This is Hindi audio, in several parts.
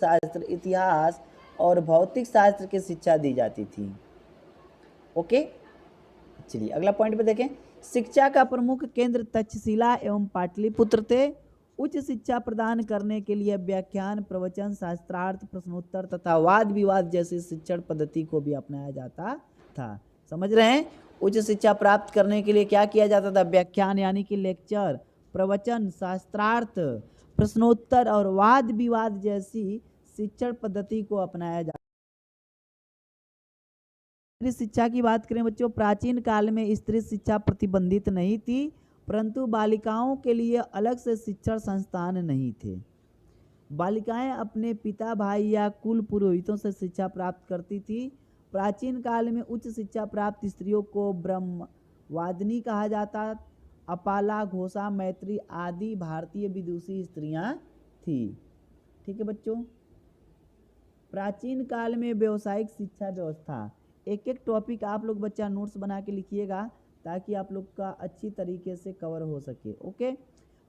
अर्थशास्त्र, इतिहास और भौतिक शास्त्र की शिक्षा दी जाती थी। ओके, चलिए अगला पॉइंट पे देखें। शिक्षा का प्रमुख केंद्र तक्षशिला एवं पाटलिपुत्र थे। उच्च शिक्षा प्रदान करने के लिए व्याख्यान, प्रवचन, शास्त्रार्थ, प्रश्नोत्तर तथा वाद विवाद जैसी शिक्षण पद्धति को भी अपनाया जाता था। समझ रहे हैं? उच्च शिक्षा प्राप्त करने के लिए क्या किया जाता था? व्याख्यान यानी कि लेक्चर, प्रवचन, शास्त्रार्थ, प्रश्नोत्तर और वाद विवाद जैसी शिक्षण पद्धति को अपनाया जाता। स्त्री शिक्षा की बात करें बच्चों, प्राचीन काल में स्त्री शिक्षा प्रतिबंधित नहीं थी, परंतु बालिकाओं के लिए अलग से शिक्षण संस्थान नहीं थे। बालिकाएं अपने पिता, भाई या कुल पुरोहितों से शिक्षा प्राप्त करती थी। प्राचीन काल में उच्च शिक्षा प्राप्त स्त्रियों को ब्रह्मवादिनी कहा जाता। अपाला, घोषा, मैत्री आदि भारतीय विदुषी स्त्रियां थी। ठीक है बच्चों। प्राचीन काल में व्यावसायिक शिक्षा व्यवस्था, एक एक टॉपिक आप लोग बच्चा नोट्स बना के लिखिएगा ताकि आप लोग का अच्छी तरीके से कवर हो सके। ओके,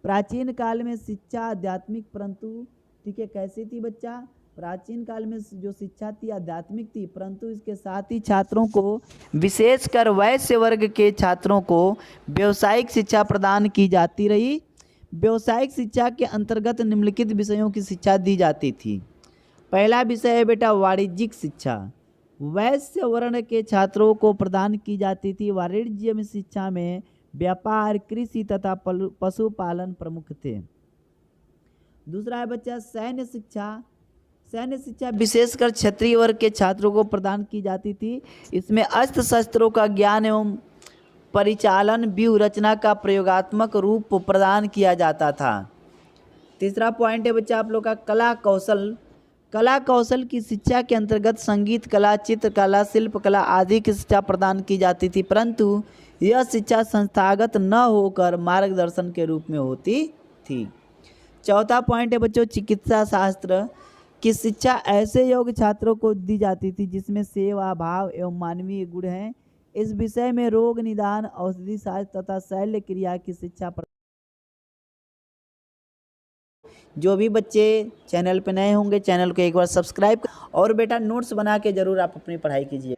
प्राचीन काल में शिक्षा आध्यात्मिक परंतु, ठीक है, कैसी थी बच्चा? प्राचीन काल में जो शिक्षा थी आध्यात्मिक थी, परंतु इसके साथ ही छात्रों को, विशेषकर वैश्य वर्ग के छात्रों को व्यावसायिक शिक्षा प्रदान की जाती रही। व्यावसायिक शिक्षा के अंतर्गत निम्नलिखित विषयों की शिक्षा दी जाती थी। पहला विषय है बेटा वाणिज्यिक शिक्षा। वैश्य वर्ण के छात्रों को प्रदान की जाती थी। वाणिज्य शिक्षा में व्यापार, कृषि तथा पशुपालन प्रमुख थे। दूसरा है बच्चा सैन्य शिक्षा। सैन्य शिक्षा विशेषकर क्षत्रिय वर्ग के छात्रों को प्रदान की जाती थी। इसमें अस्त्र शस्त्रों का ज्ञान एवं परिचालन, व्यूह रचना का प्रयोगात्मक रूप प्रदान किया जाता था। तीसरा पॉइंट है बच्चा आप लोग का कला कौशल। कला कौशल की शिक्षा के अंतर्गत संगीत कला, चित्रकला, शिल्प कला आदि की शिक्षा प्रदान की जाती थी, परंतु यह शिक्षा संस्थागत न होकर मार्गदर्शन के रूप में होती थी। चौथा पॉइंट है बच्चों चिकित्सा शास्त्र की शिक्षा ऐसे योग्य छात्रों को दी जाती थी जिसमें सेवा भाव एवं मानवीय गुण हैं। इस विषय में रोग निदान, औषधि शास्त्र तथा शल्य क्रिया की शिक्षा। जो भी बच्चे चैनल पे नए होंगे चैनल को एक बार सब्सक्राइब और बेटा नोट्स बना के ज़रूर आप अपनी पढ़ाई कीजिए।